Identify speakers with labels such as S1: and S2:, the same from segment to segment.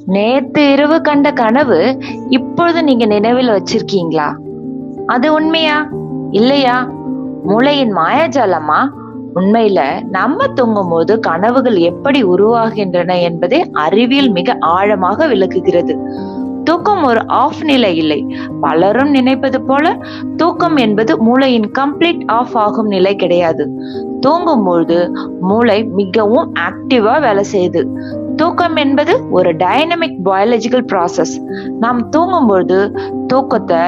S1: நேத்து இரவு கண்ட கனவு இப்பொழுது நீங்க நினைவில் வச்சிருக்கீங்களா? அது உண்மையா இல்லையா? மூளையின் மாயாஜாலமா? உண்மையில நம்ம தூங்கும் போது கனவுகள் எப்படி உருவாகின்றன என்பதை அறிவியல் மிக ஆழமாக விளக்குகிறது. தூக்கம் ஒரு ஆஃப் நிலை இல்லை. பலரும் நினைப்பது போல தூக்கம் என்பது மூளையின் கம்ப்ளீட் ஆஃப் ஆகும் நிலை கிடையாது. தூங்கும் பொழுது மூளை மிகவும் ஆக்டிவா வேலை செய்யுது. தூக்கம் என்பது ஒரு டைனமிக் பயாலஜிக்கல் ப்ராசஸ். நாம் தூங்கும் பொழுது தூக்கத்தை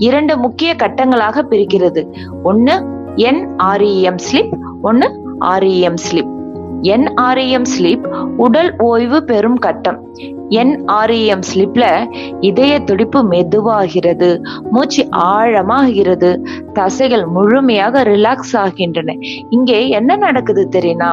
S1: 2 முக்கிய கட்டங்களாக பிரிக்கிறது. ஒன்னு NREM ஸ்லீப், ஒன்னு REM ஸ்லீப். NREM ஸ்லீப் உடல் ஓய்வு பெறும் கட்டம். NREM ஸ்லீப்ல இதய துடிப்பு மெதுவாகிறது, மூச்சு ஆழமாகிறது, தசைகள் முழுமையாக ரிலாக்ஸ் ஆகின்றன. இங்கே என்ன நடக்குது தெரியுமா?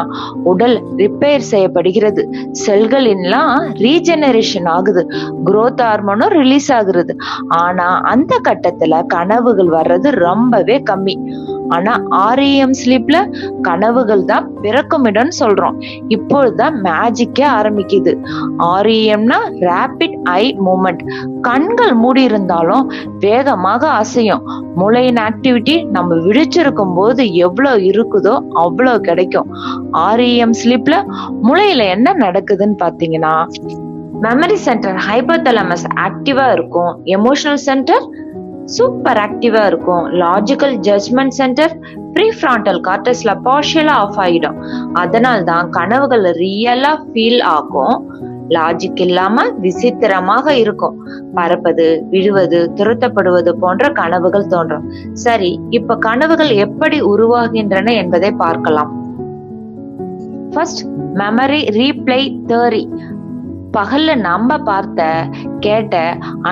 S1: உடல் ரிப்பேர் செய்யப்படுகிறது, செல்கள் எல்லாம் ரீஜெனரேஷன் ஆகுது, குரோத் ஹார்மோனும் ரிலீஸ் ஆகுறது. ஆனா அந்த கட்டத்துல கனவுகள் வர்றது ரொம்பவே கம்மி. ஆனா REM ஸ்லீப்ல கனவுகள் தான் பிறக்கும் இடம்னு சொல்றோம். இப்பொழுதுதான் மேஜிக்கே ஆரம்பிக்குது. REMனா ரேபிட் ஐ மூமெண்ட். கண்கள் மூடி இருந்தாலும் வேகமாக அசையும். மூளையின் ஆக்டிவிட்டி நம்ம விழிச்சிருக்கும் போது எவ்வளவு இருக்குதோ அவ்வளவு கிடைக்கும். REM ஸ்லீப்ல மூளையில என்ன நடக்குதுன்னு பாத்தீங்கன்னா, மெமரி சென்டர் ஹைபோதலமஸ் ஆக்டிவா இருக்கும், எமோஷனல் சென்டர் சூப்பர் ஆக்டிவா இருக்கும், லாஜிக்கல் ஜட்ஜ்மெண்ட் சென்டர் ப்ரீஃப்ரான்டல் கார்டெக்ஸ்ல பார்ஷியலா ஆஃப் ஆயிடும். அதனால்தான் கனவுகள் ரியலா ஃபீல் ஆகும். லாஜிக் இல்லாம விசித்திரமாக இருக்கும். பறப்பது, விழுவது, துரத்தப்படுவது போன்ற கனவுகள் தோன்றும். சரி, இப்ப கனவுகள் எப்படி உருவாகின்றன என்பதை பார்க்கலாம். First, memory replay theory. பகல்ல நம்ம பார்த்த, கேட்ட,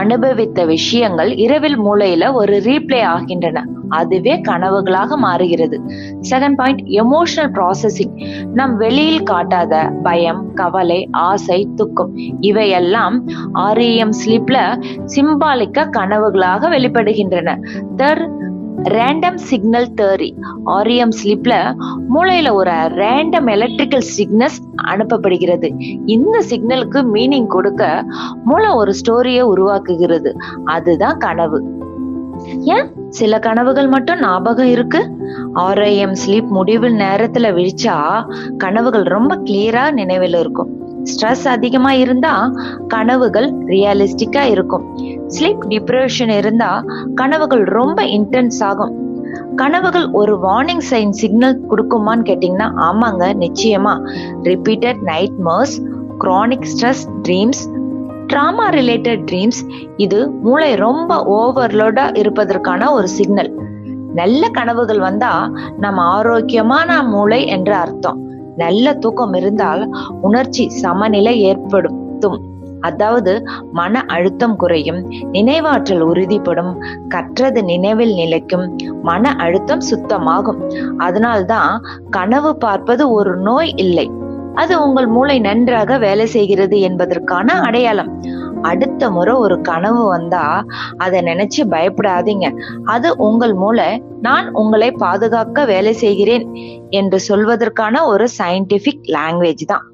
S1: அனுபவித்த விஷயங்கள் இரவில் மூளையில ஒரு ரீப்ளே ஆகின்றன. அதுவே கனவுகளாக மாறுகிறது. Second point, emotional processing. நம் வெளியில் காட்டாத பயம், கவலை, ஆசை, துக்கம் இவையெல்லாம் REM ஸ்லீப்ல சிம்பாலிக்கா கனவுகளாக வெளிப்படுகின்றன. Third, random signal theory. REM ஸ்லீப்ல மூளையில ஒரு ரேண்டம் எலக்ட்ரிக்கல் சிக்னல்ஸ் அனுப்பப்படுகிறது. இந்த சிக்னலுக்கு மீனிங் கொடுக்க மூளை ஒரு ஸ்டோரியை உருவாக்குகிறது. அதுதான் கனவு. ஏன் சில கனவுகள் மட்டும் ஞாபகம் இருக்கு? REM ஸ்லீப் முடிவு நேரத்துல விழிச்சா கனவுகள் ரொம்ப கிளியரா நினைவில் இருக்கும். ஸ்ட்ரெஸ் அதிகமா இருந்தா கனவுகள் ரியலிஸ்டிக்கா இருக்கும். ஸ்லீப் டிப்ரெஷன் இருந்தா கனவுகள் ரொம்ப இன்டென்ஸ் ஆகும். கனவுகள் ஒரு வார்னிங் சைன் சிக்னல் கொடுக்குமான்னு கேட்டீங்கன்னா, ஆமாங்க, நிச்சயமா. Repeated nightmares, chronic stress dreams, drama related dreams, இது மூளை ரொம்ப ஓவர்லோடா இருப்பதற்கான ஒரு சிக்னல். நல்ல கனவுகள் வந்தா நம்ம ஆரோக்கியமான மூளை என்று அர்த்தம். நல்ல தூக்கம் இருந்தால் உணர்ச்சி சமநிலை ஏற்படுத்தும். அதாவது மன அழுத்தம் குறையும், நினைவாற்றல் உறுதிப்படும், கற்றது நினைவில் நிலைக்கும், மன அழுத்தம் சுத்தமாகும். அதனால்தான் கனவு பார்ப்பது ஒரு நோய் இல்லை, அது உங்கள் மூளை நன்றாக வேலை செய்கிறது என்பதற்கான அடையாளம். அடுத்த முறை ஒரு கனவு வந்தா அதை நினைச்சு பயப்படாதீங்க. அது உங்கள் மூளை நான் உங்களை பாதுகாக்க வேலை செய்கிறேன் என்று சொல்வதற்கான ஒரு சயின்டிபிக் லாங்குவேஜ் தான்.